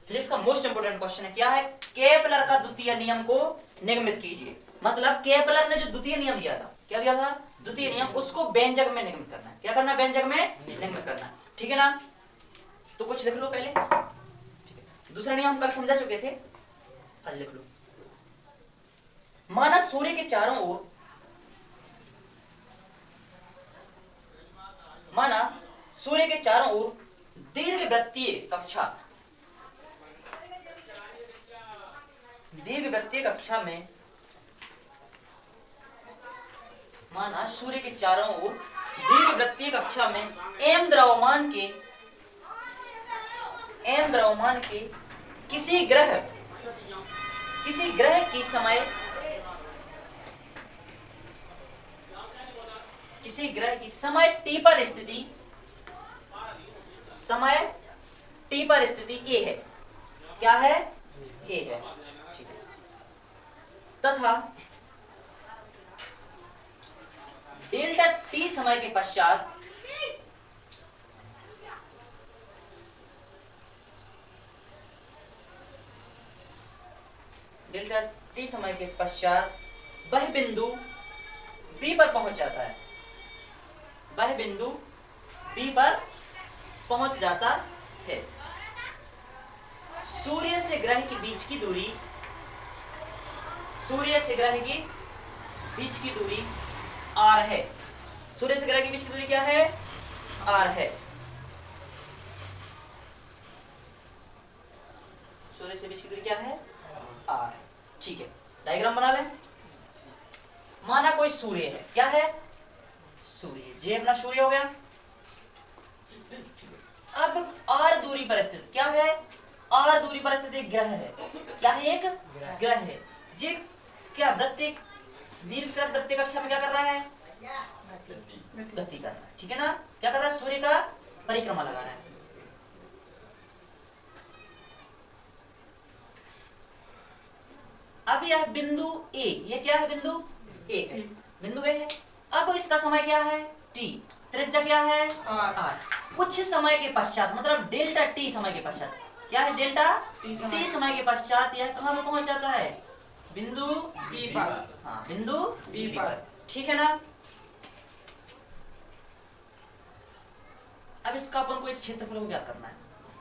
Physics का most important question है, क्या है? केपलर का द्वितीय नियम को निगमित कीजिए। मतलब केपलर ने जो द्वितीय नियम दिया था, क्या दिया था? द्वितीय नियम, उसको व्यंजक में निगमित करना है। क्या करना है? व्यंजक में निगमित करना है। ठीक है ना? तो कुछ लिख लो पहले। ठीक है, दूसरा नियम हम कल समझा चुके थे, आज लिख लो। माना सूर्य के चारों ओर, माना सूर्य के चारों ओर दीर्घवृत्तीय कक्षा, दीर्घवृत्तीय कक्षा में, माना सूर्य के चारों ओर दीर्घवृत्तीय कक्षा में एम द्रव्यमान के किसी ग्रह की समय, किसी ग्रह की समय टी पर स्थिति, समय टी पर स्थिति ए है। क्या है? ए है। ठीक है। तथा डेल्टा टी समय के पश्चात, डेल्टा टी समय के पश्चात वह बिंदु बी पर पहुंच जाता है, वह बिंदु बी पर पहुंच जाता है। सूर्य से ग्रह के बीच की दूरी, सूर्य से ग्रह की बीच की दूरी आर है। सूर्य से ग्रह के बीच की दूरी क्या है? आर है। सूर्य से बीच की दूरी क्या है? आर। ठीक है, डायग्राम बना लें। माना कोई सूर्य है, क्या है? सूर्य, ये अपना सूर्य हो गया। अब आर दूरी पर स्थित क्या है? आर दूरी पर स्थित एक ग्रह है। क्या है? एक ग्रह है। ये क्या वृत्तीय, दीर्घ वृत्तीय कक्षा में क्या कर रहा है? गति कर रहा है। ठीक है ना? क्या कर रहा है? सूर्य का परिक्रमा लगा रहा है। अब यह बिंदु ए, ये क्या है? बिंदु ए है, बिंदु ए है। अब इसका समय क्या है? टी, त्रिज्या क्या है? आर। कुछ समय के पश्चात, मतलब डेल्टा टी समय के पश्चात, क्या है? डेल्टा टी समय के पश्चात यह कहां पर पहुंच जाता है? बिंदु बी पर। हाँ, बिंदु बी पर। ठीक है ना? अब इसका अपन को इस क्षेत्रफल को ज्ञात करना है।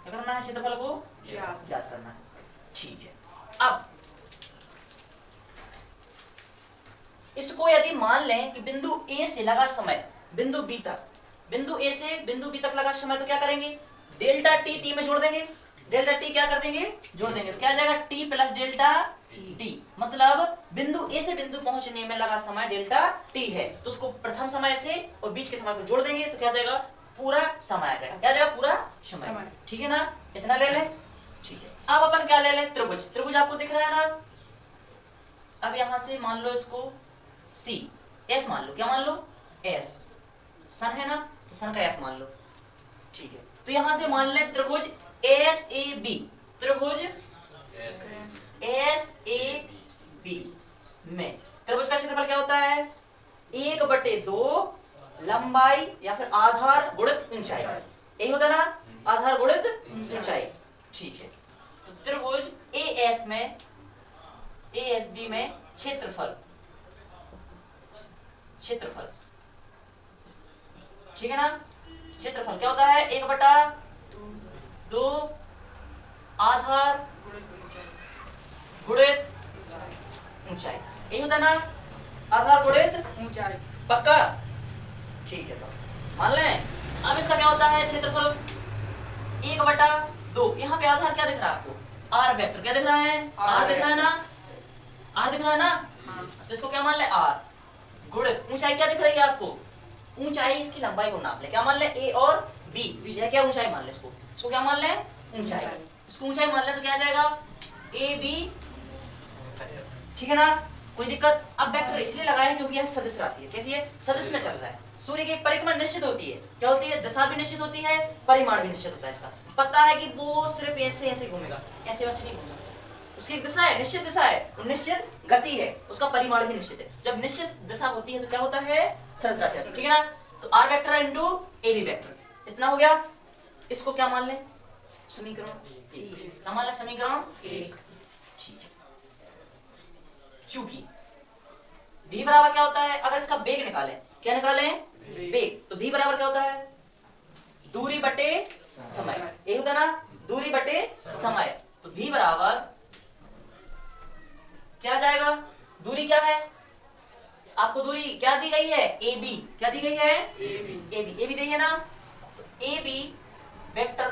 क्या करना है? क्षेत्रफल को ज्ञात करना है। ठीक है। अब इसको यदि मान लें कि बिंदु ए से लगा समय बिंदु बी तक, बिंदु ए से बिंदु बी तक लगा समय, तो क्या करेंगे? डेल्टा टी टी में जोड़ देंगे। डेल्टा टी क्या कर देंगे? जोड़ देंगे। तो क्या आ जाएगा? T plus delta T. मतलब बिंदु ए से बिंदु पहुंचने में लगा समय डेल्टा टी है, तो उसको प्रथम समय से और बीच के समय को जोड़ देंगे, तो क्या आ जाएगा? पूरा समय आ जाएगा। क्या आ जाएगा? पूरा समय। ठीक है ना? इतना ले लें। ठीक है। अब अपन क्या ले लें? त्रिभुज। त्रिभुज आपको दिख रहा है ना? अब यहां से मान लो इसको सी, एस मान लो। क्या मान लो? एस। सन है ना, तो सन का एस मान लो। ठीक है। तो यहां से मान लें त्रिभुज एस ए बी, त्रिभुज एस ए बी में त्रिभुज का क्षेत्रफल क्या होता है? 1/2 लंबाई या फिर आधार गुणित ऊंचाई। यही होता है ना? आधार गुणित ऊंचाई। ठीक है। तो त्रिभुज ए एस में, ए एस बी में क्षेत्रफल, क्षेत्रफल, ठीक है ना? क्षेत्रफल क्या होता है? 1/2 आधार गुणित ऊंचाई। यही होता है ना? आधार गुणित ऊंचाई। पक्का? ठीक है, तो मान लें। अब इसका क्या होता है? क्षेत्रफल 1/2। यहाँ पे आधार क्या दिख रहा है आपको? R vector. क्या दिख रहा है? आर दिख रहा है ना? आर दिख रहा है ना? तो इसको क्या मान ले? आर गुणित ऊंचाई क्या दिख रही है आपको? ऊंचाई, इसकी लंबाई को नाप ले। क्या मान ले? ए और बी। यह क्या ऊंचाई मान ले? इसको क्या मान ले? ऊंचाई। इसको ऊंचाई मान ले तो क्या आ जाएगा? A B. ठीक है ना? कोई दिक्कत? अब वेक्टर इसलिए लगाया क्योंकि यह सदिश राशि है। कैसी है? सदिश में चल रहा है। सूर्य की परिक्रमा निश्चित होती है। क्या होती है? दिशा भी निश्चित होती है, परिमाण भी निश्चित होता है। इसका पता है कि वो सिर्फ ऐसे ऐसे घूमेगा, ऐसे वैसे नहीं घूमेगा। उसकी एक दिशा है, निश्चित दिशा है, और निश्चित गति है, उसका परिमाण भी निश्चित है। जब निश्चित दिशा होती है तो क्या होता है? सदिश राशि आती है। ठीक है ना? तो R vector into A B vector, इतना हो गया। इसको क्या मान लें? समीकरण क्या मान लें समीकरण 1। ठीक है, चूंकि v बराबर क्या होता है, अगर इसका वेग निकालें, क्या निकालें, वेग, तो v बराबर क्या होता है, दूरी बटे समय, ये होता ना, दूरी बटे समय। तो v बराबर क्या जाएगा, दूरी क्या है, आपको दूरी क्या दी गई है, ab, क्या दी गई है, ab दी है ना, तो ab वेक्टर,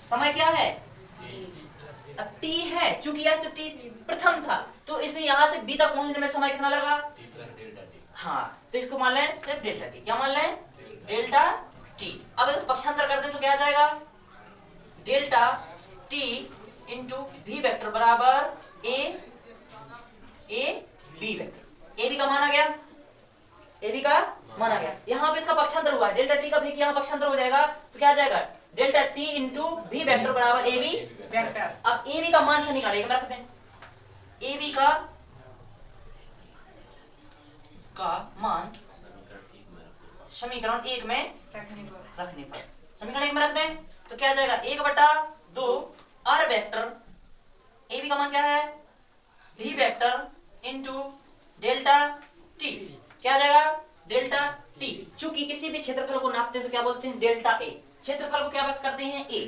समय क्या है, अब t है, चूंकि यह तो t प्रथम था, तो इसे यहां से b तक पहुंचने में समय कितना लगा, हाँ, तो इसको मान लें सिर्फ डेल्टा टी, क्या मान लें, डेल्टा टी। अब इस पक्षांतर कर दें तो क्या आ जाएगा, delta T into we vector बराबर A B vector, A B का माना गया, ए बी का माना गया, यहाँ पे इसका पक्षांतर हुआ, डेल्टा टी का भी यहाँ पक्षांतर हो जाएगा, तो क्या आ जाएगा, delta T into we vector बराबर ए बी वेक्टर। अब ए बी का मान से निकालेगा, रखते हैं ए बी का मान समीकरण 1 में रखने पर, समीकरण 1 में रखते हैं तो क्या आ जाएगा, 1/2 आर वेक्टर, ए बी का मान क्या है, V vector into delta T, क्या आ जाएगा, डेल्टा टी। चूंकि किसी भी क्षेत्रफल को नापते हैं तो क्या बोलते हैं, डेल्टा ए, क्षेत्रफल को क्या बात करते हैं, ए,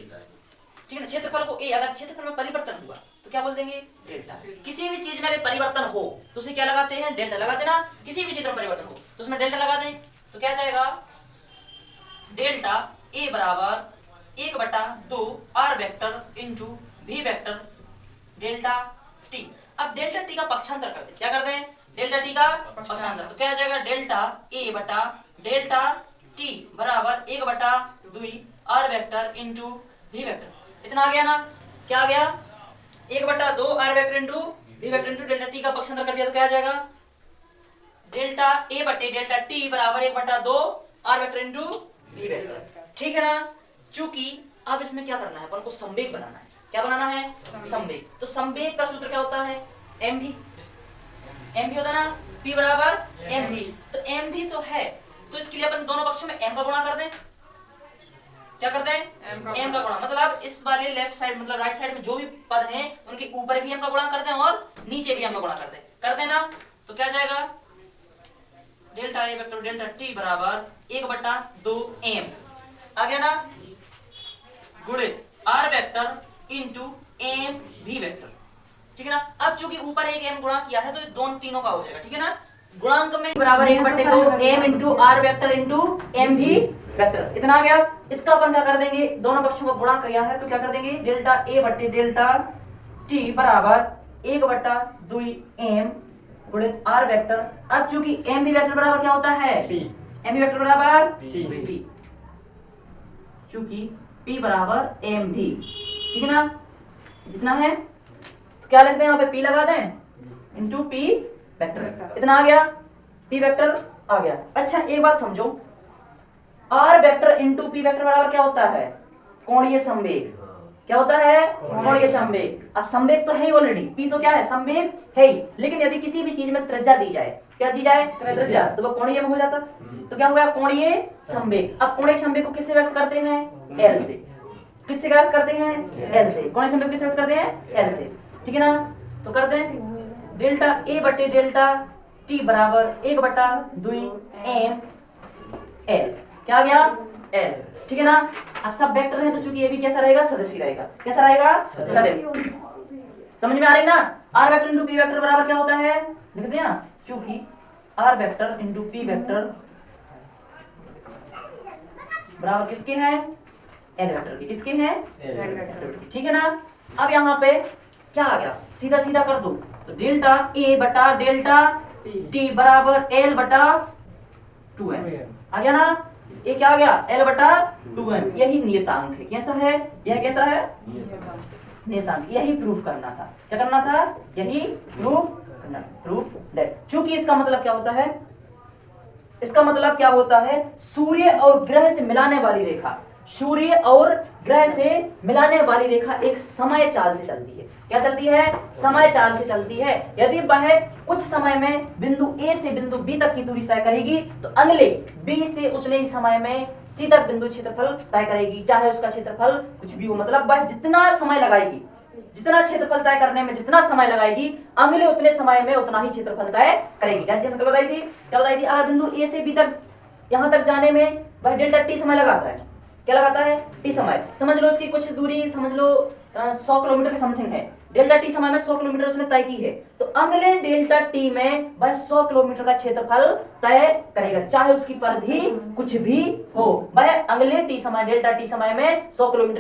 ठीक है ना, क्षेत्रफल को ए, अगर क्षेत्रफल में परिवर्तन हुआ तो क्या बोल देंगे, डेल्टा। किसी भी चीज में अगर परिवर्तन हो तो उसे क्या लगाते हैं, डेल्टा लगाते ना, किसी भी चीज में परिवर्तन हो तो उसमें डेल्टा लगा दें, तो क्या जाएगा, डेल्टा ए बराबर 1/2 R vector into we vector delta T. अब डेल्टा टी का पक्षांतर कर दे, क्या कर दें, डेल्टा टी का पक्षांतर, तो क्या आ जाएगा, डेल्टा ए बटा डेल्टा टी बराबर 1/2 R vector into we vector, इतना आ गया ना, क्या आ गया, 1/2 R vector into we vector into delta T का पक्षांतर कर दिया तो क्या आ जाएगा, डेल्टा ए बटे डेल्टा टी बराबर 1/2 R vector into we vector, ठीक है ना। चूंकि अब इसमें क्या करना है, अपन को संवेग बनाना है, क्या बनाना है, संवेग, तो संवेग का सूत्र क्या होता है, mv, mv होता है ना, p बराबर mv, तो mv तो है, तो इसके लिए अपन दोनों पक्षों में m का गुणा कर दें, क्या करते हैं, m का गुणा, मतलब इस वाले लेफ्ट साइड मतलब राइट साइड में जो भी पद हैं उनके ऊपर भी m का गुणा करते हैं और नीचे भी m का गुणा करते हैं ना, तो क्या जाएगा, delta A vector delta T बराबर 1/2 m आ गया ना, गुणित R vector into M V vector, ठीक है ना। अब चूंकि ऊपर एक m गुणा किया है तो दोनों तीनों का हो जाएगा, ठीक है ना, गुणांक में बराबर 1/2 m into R vector into M V vector, इतना आ गया। इसका अपन क्या कर देंगे, दोनों पक्षों का गुणा किया है तो क्या कर देंगे, डेल्टा ए बटे डेल्टा टी बराबर 1/2 m गुणित आर वेक्टर। अब चूंकि एम वी वेक्टर बराबर क्या होता है, एम वी वेक्टर बराबर p, चूंकि p बराबर एम वी, ठीक है ना, इतना है, तो क्या लिखते हैं यहाँ पे, p लगा दें इंटू p वेक्टर, इतना आ गया, p वेक्टर आ गया। अच्छा एक बात समझो, r vector into p vector बराबर क्या होता है, कोणीय संवेग, क्या होता है, कोणीय संवेग। अब संवेग तो है ही ऑलरेडी, p तो क्या है, संवेग है ही, लेकिन यदि किसी भी चीज में त्रिज्या दी जाए, क्या दी जाए, त्रिज्या, तो वो कोणीय में हो जाता, तो क्या हुआ, कोणीय संवेग। अब कोणीय संवेग को किससे व्यक्त करते हैं, l से, किससे व्यक्त करते हैं, l से, कोणीय संवेग किससे व्यक्त करते हैं, l से, ठीक है ना। तो करते हैं डेल्टा ए बटे डेल्टा टी बराबर 1/2 m l, क्या आ गया, l, ठीक है ना। अब सब वेक्टर है तो चूंकि ये भी कैसा रहेगा, सदिश रहेगा, कैसा रहेगा, सदिश, समझ में आ रही ना। R vector into P vector बराबर क्या होता है, लिख दिया ना, चूंकि R vector into P vector बराबर किसके हैं, एल वेक्टर के, किसके हैं, एल वेक्टर, ठीक है ना। अब यहाँ पे क्या आ गया, सीधा सीधा कर दो, तो डेल्टा ए बटा डेल्टा टी बराबर एल बटा 2m आ गया ना, ये क्या आ गया, एल बटा 2m, यही नियतांक है, कैसा है, यह कैसा है, नियतांक, यही प्रूफ करना था, क्या करना था, यही प्रूफ करना, प्रूफ दैट। चूंकि इसका मतलब क्या होता है, इसका मतलब क्या होता है, सूर्य और ग्रह से मिलाने वाली रेखा, सूर्य और ग्रह से मिलाने वाली रेखा एक समय चाल से चलती है। क्या चलती है? समय चाल से चलती है। यदि वह कुछ समय में बिंदु A से बिंदु B तक की दूरी तय करेगी तो अगले B से उतने ही समय में C तक बिंदु क्षेत्रफल तय करेगी, चाहे उसका क्षेत्रफल कुछ भी हो। मतलब वह जितना समय लगाएगी, जितना क्षेत्रफल तय करने में जितना समय लगाएगी, अगले उतने समय में उतना ही क्षेत्रफल तय करेगी। जैसे हमने बताई थी, क्या बताई थी? अगर बिंदु A से B तक यहां तक जाने में वह डेल्टा T समय लगाता है। क्या लगाता है? T समय। समझ लो उसकी कुछ दूरी, समझ लो 100 किलोमीटर के समथिंग है। डेल्टा T समय में 100 किलोमीटर उसने तय की है, तो अगले डेल्टा T में वह 100 किलोमीटर का क्षेत्रफल तय करेगा, चाहे उसकी परिधि कुछ भी हो। वह अगले T समय, डेल्टा T समय में 100 किलोमीटर